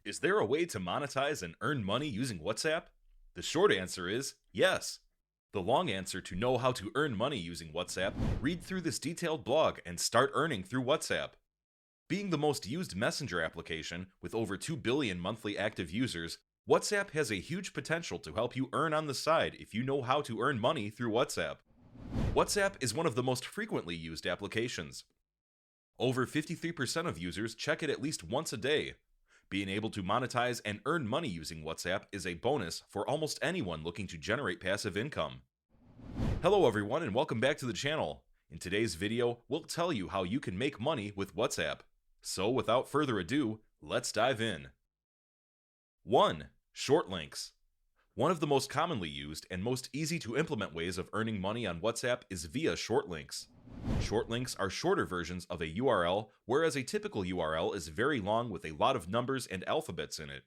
Is there a way to monetize and earn money using WhatsApp? The short answer is yes. The long answer to know how to earn money using WhatsApp, read through this detailed blog and start earning through WhatsApp. Being the most used messenger application with over 2 billion monthly active users, WhatsApp has a huge potential to help you earn on the side if you know how to earn money through WhatsApp. WhatsApp is one of the most frequently used applications. Over 53% of users check it at least once a day. Being able to monetize and earn money using WhatsApp is a bonus for almost anyone looking to generate passive income. Hello everyone and welcome back to the channel. In today's video, we'll tell you how you can make money with WhatsApp. So without further ado, let's dive in. 1. Short links. One of the most commonly used and most easy to implement ways of earning money on WhatsApp is via short links. Short links are shorter versions of a URL, whereas a typical URL is very long with a lot of numbers and alphabets in it.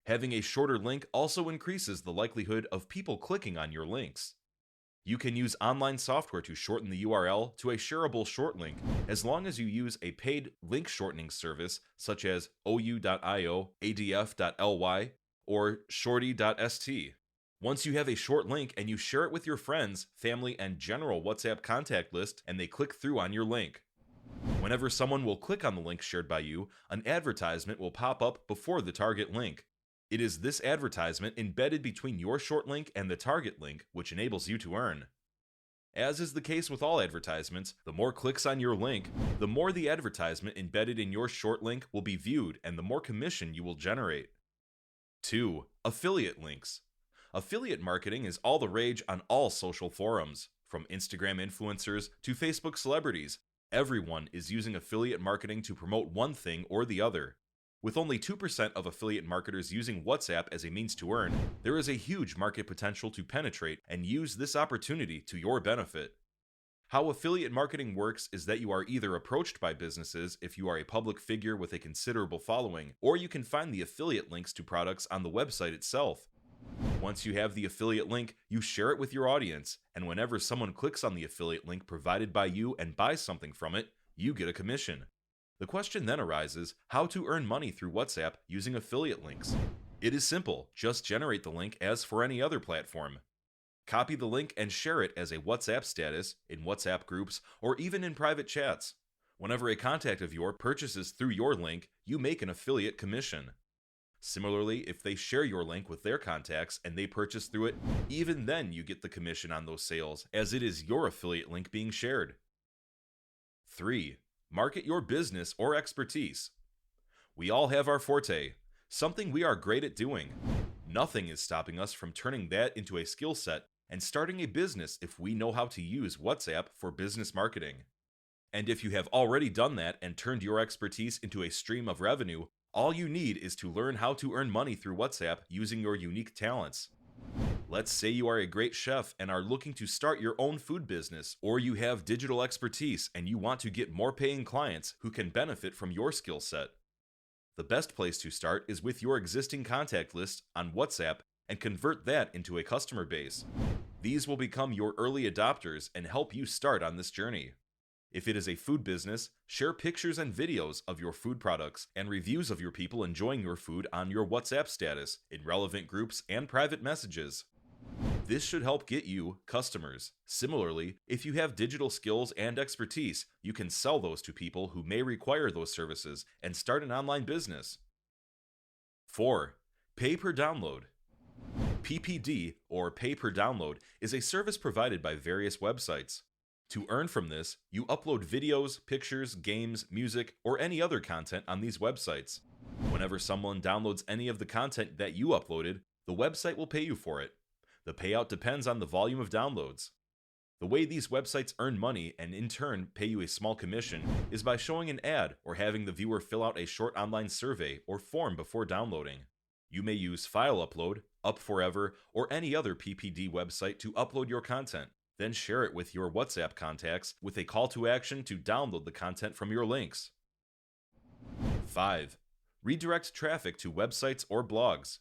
Having a shorter link also increases the likelihood of people clicking on your links. You can use online software to shorten the URL to a shareable short link, as long as you use a paid link shortening service such as ou.io, adf.ly, or shorty.st. Once you have a short link and you share it with your friends, family, and general WhatsApp contact list, and they click through on your link. Whenever someone will click on the link shared by you, an advertisement will pop up before the target link. It is this advertisement embedded between your short link and the target link which enables you to earn. As is the case with all advertisements, the more clicks on your link, the more the advertisement embedded in your short link will be viewed and the more commission you will generate. 2. Affiliate links. Affiliate marketing is all the rage on all social forums. From Instagram influencers to Facebook celebrities, everyone is using affiliate marketing to promote one thing or the other. With only 2% of affiliate marketers using WhatsApp as a means to earn, there is a huge market potential to penetrate and use this opportunity to your benefit. How affiliate marketing works is that you are either approached by businesses if you are a public figure with a considerable following, or you can find the affiliate links to products on the website itself. Once you have the affiliate link, you share it with your audience, and whenever someone clicks on the affiliate link provided by you and buys something from it, you get a commission. The question then arises, how to earn money through WhatsApp using affiliate links? It is simple, just generate the link as for any other platform. Copy the link and share it as a WhatsApp status, in WhatsApp groups, or even in private chats. Whenever a contact of yours purchases through your link, you make an affiliate commission. Similarly, if they share your link with their contacts and they purchase through it, even then you get the commission on those sales, as it is your affiliate link being shared. 3. Market your business or expertise. We all have our forte, something we are great at doing. Nothing is stopping us from turning that into a skill set and starting a business if we know how to use WhatsApp for business marketing. And if you have already done that and turned your expertise into a stream of revenue, all you need is to learn how to earn money through WhatsApp using your unique talents. Let's say you are a great chef and are looking to start your own food business, or you have digital expertise and you want to get more paying clients who can benefit from your skill set. The best place to start is with your existing contact list on WhatsApp and convert that into a customer base. These will become your early adopters and help you start on this journey. If it is a food business, share pictures and videos of your food products and reviews of your people enjoying your food on your WhatsApp status, in relevant groups and private messages. This should help get you customers. Similarly, if you have digital skills and expertise, you can sell those to people who may require those services and start an online business. 4. Pay per download. PPD, or pay per download, is a service provided by various websites. To earn from this, you upload videos, pictures, games, music, or any other content on these websites. Whenever someone downloads any of the content that you uploaded, the website will pay you for it. The payout depends on the volume of downloads. The way these websites earn money and in turn pay you a small commission is by showing an ad or having the viewer fill out a short online survey or form before downloading. You may use File Upload, Up4Ever, or any other PPD website to upload your content. Then share it with your WhatsApp contacts with a call to action to download the content from your links. 5. Redirect traffic to websites or blogs.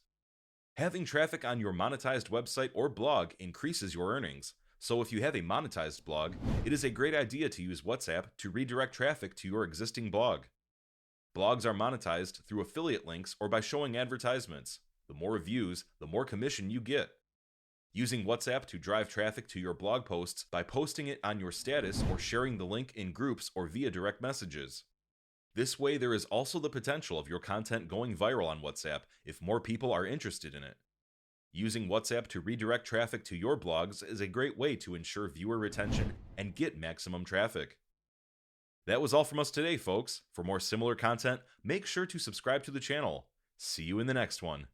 Having traffic on your monetized website or blog increases your earnings, so if you have a monetized blog, it is a great idea to use WhatsApp to redirect traffic to your existing blog. Blogs are monetized through affiliate links or by showing advertisements. The more views, the more commission you get. Using WhatsApp to drive traffic to your blog posts by posting it on your status or sharing the link in groups or via direct messages. This way, there is also the potential of your content going viral on WhatsApp if more people are interested in it. Using WhatsApp to redirect traffic to your blogs is a great way to ensure viewer retention and get maximum traffic. That was all from us today, folks. For more similar content, make sure to subscribe to the channel. See you in the next one.